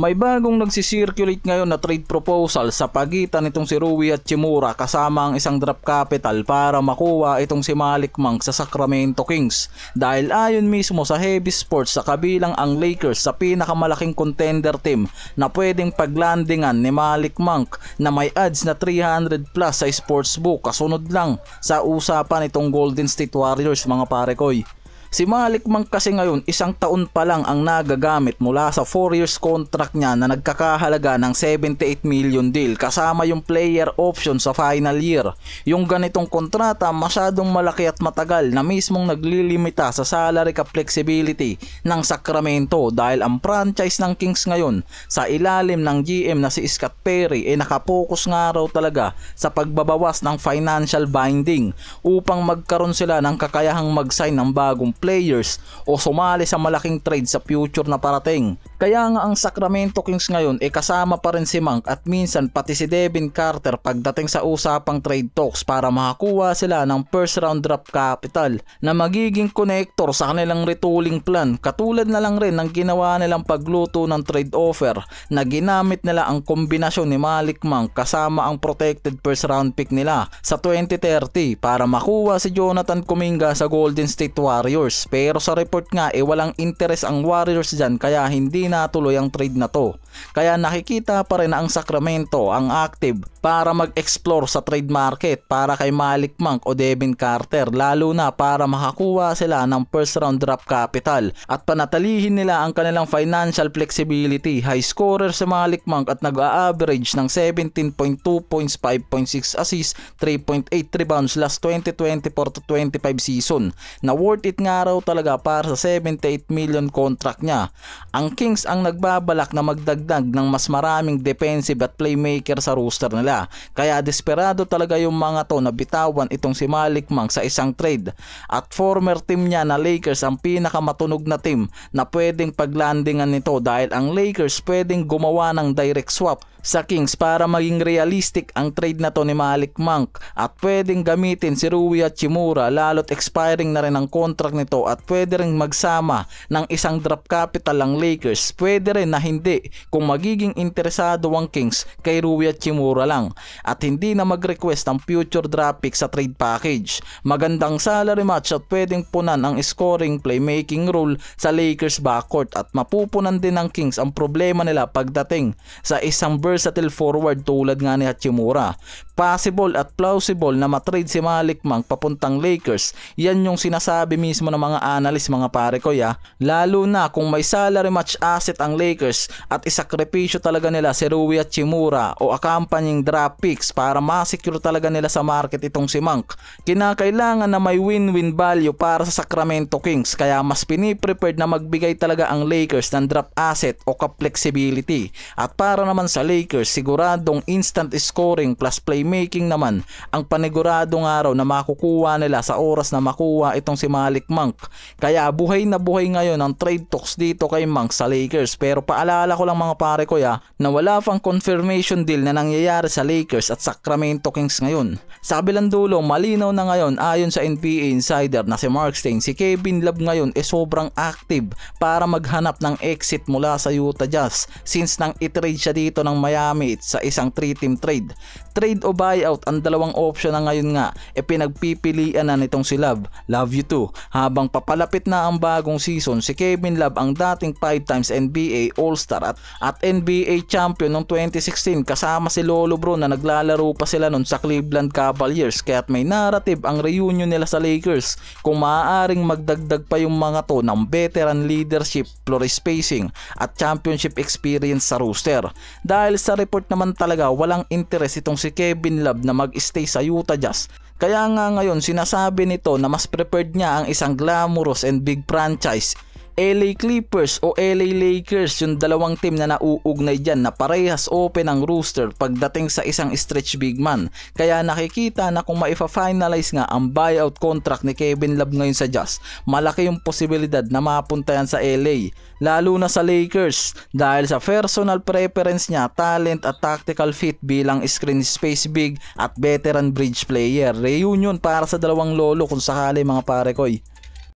May bagong nagsisirculate ngayon na trade proposal sa pagitan nitong si Rui Hachimura kasama ang isang draft capital para makuha itong si Malik Monk sa Sacramento Kings. Dahil ayon mismo sa Heavy Sports sa kabilang ang Lakers sa pinakamalaking contender team na pwedeng paglandingan ni Malik Monk na may odds na 300 plus sa sportsbook kasunod lang sa usapan itong Golden State Warriors mga parekoy. Si Malik Monk kasi ngayon 1 taon pa lang ang nagagamit mula sa 4 years contract niya na nagkakahalaga ng 78 million deal kasama yung player option sa final year. Yung ganitong kontrata masyadong malaki at matagal na mismong naglilimita sa salary cap flexibility ng Sacramento dahil ang franchise ng Kings ngayon sa ilalim ng GM na si Scott Perry nakapokus nga raw talaga sa pagbabawas ng financial binding upang magkaroon sila ng kakayahang mag-sign ng bagong players o sumali sa malaking trade sa future na parating. Kaya nga ang Sacramento Kings ngayon kasama pa rin si Monk at minsan pati si Devin Carter pagdating sa usapang trade talks para makakuha sila ng first round draft capital na magiging connector sa kanilang retooling plan, katulad na lang rin ng ginawa nilang pagluto ng trade offer na ginamit nila ang kombinasyon ni Malik Monk kasama ang protected first round pick nila sa 2030 para makuha si Jonathan Kuminga sa Golden State Warriors. Pero sa report nga walang interest ang Warriors dyan kaya hindi natuloy ang trade na to. Kaya nakikita pa rin na ang Sacramento ang active para mag-explore sa trade market para kay Malik Monk o Devin Carter, lalo na para makakuha sila ng first round draft capital at panatilihin nila ang kanilang financial flexibility. High scorer si Malik Monk at nag-a-average ng 17.2 points, 5.6 assists, 3.8 rebounds last 2024 to 25 season na worth it nga raw talaga para sa 78 million contract niya. Ang Kings ang nagbabalak na magdagdag ng mas maraming defensive at playmaker sa roster nila. Kaya desperado talaga yung mga to na bitawan itong si Malik Monk sa isang trade. At former team niya na Lakers ang pinakamatunog na team na pwedeng paglandingan nito dahil ang Lakers pwedeng gumawa ng direct swap sa Kings para maging realistic ang trade na to ni Malik Monk at pwedeng gamitin si Rui Hachimura lalo't expiring na rin ang contract nito at pwede rin magsama ng isang draft capital ang Lakers. Pwede rin na hindi kung magiging interesado ang Kings kay Rui Hachimura lang at hindi na mag-request ang future draft pick sa trade package. Magandang salary match at pwedeng punan ang scoring playmaking role sa Lakers backcourt at mapupunan din ng Kings ang problema nila pagdating sa isang versatile forward tulad nga ni Hachimura. Possible at plausible na matrade si Malik Monk papuntang Lakers. Yan yung sinasabi mismo ng mga analyst mga pare ko lalo na kung may salary match asset ang Lakers at isakripisyo talaga nila si Rui Hachimura o accompanying draft picks para ma-secure talaga nila sa market itong si Monk. Kinakailangan na may win-win value para sa Sacramento Kings kaya mas piniprepared na magbigay talaga ang Lakers ng draft asset o cap flexibility. At para naman sa Lakers siguradong instant scoring plus playmaking naman ang paniguradong araw na makukuha nila sa oras na makuha itong si Malik Monk. Kaya buhay na buhay ngayon ang trade talks dito kay Monk sa Lakers. Pero paalala ko lang mga pare ko na wala pang confirmation deal na nangyayari sa Lakers at Sacramento Kings ngayon. Sa kabilang dulo malinaw na ngayon ayon sa NBA insider na si Mark Stein, si Kevin Love ngayon sobrang active para maghanap ng exit mula sa Utah Jazz since nang itrade siya dito ng Miami sa isang 3-team trade. Trade o buyout ang dalawang option na ngayon nga pinagpipilian na nitong si Love. Love you too. Habang papalapit na ang bagong season, si Kevin Love ang dating 5 times NBA All-Star at NBA champion noong 2016 kasama si Lolo Bro na naglalaro pa sila noon sa Cleveland Cavaliers. Kaya't may narrative ang reunion nila sa Lakers kung maaaring magdagdag pa yung mga to ng veteran leadership, floor spacing at championship experience sa roster. Dahil sa report naman talaga walang interest itong si Kevin Love na mag-stay sa Utah Jazz. Kaya nga ngayon sinasabi nito na mas prepared niya ang isang glamorous and big franchise LA Clippers o LA Lakers, yung dalawang team na nauugnay dyan na parehas open ang roster pagdating sa isang stretch big man. Kaya nakikita na kung maifa-finalize nga ang buyout contract ni Kevin Love ngayon sa Jazz, malaki yung posibilidad na mapunta yan sa LA, lalo na sa Lakers dahil sa personal preference niya, talent at tactical fit bilang screen space big at veteran bridge player. Reunion para sa dalawang lolo kung sakali mga pare koy.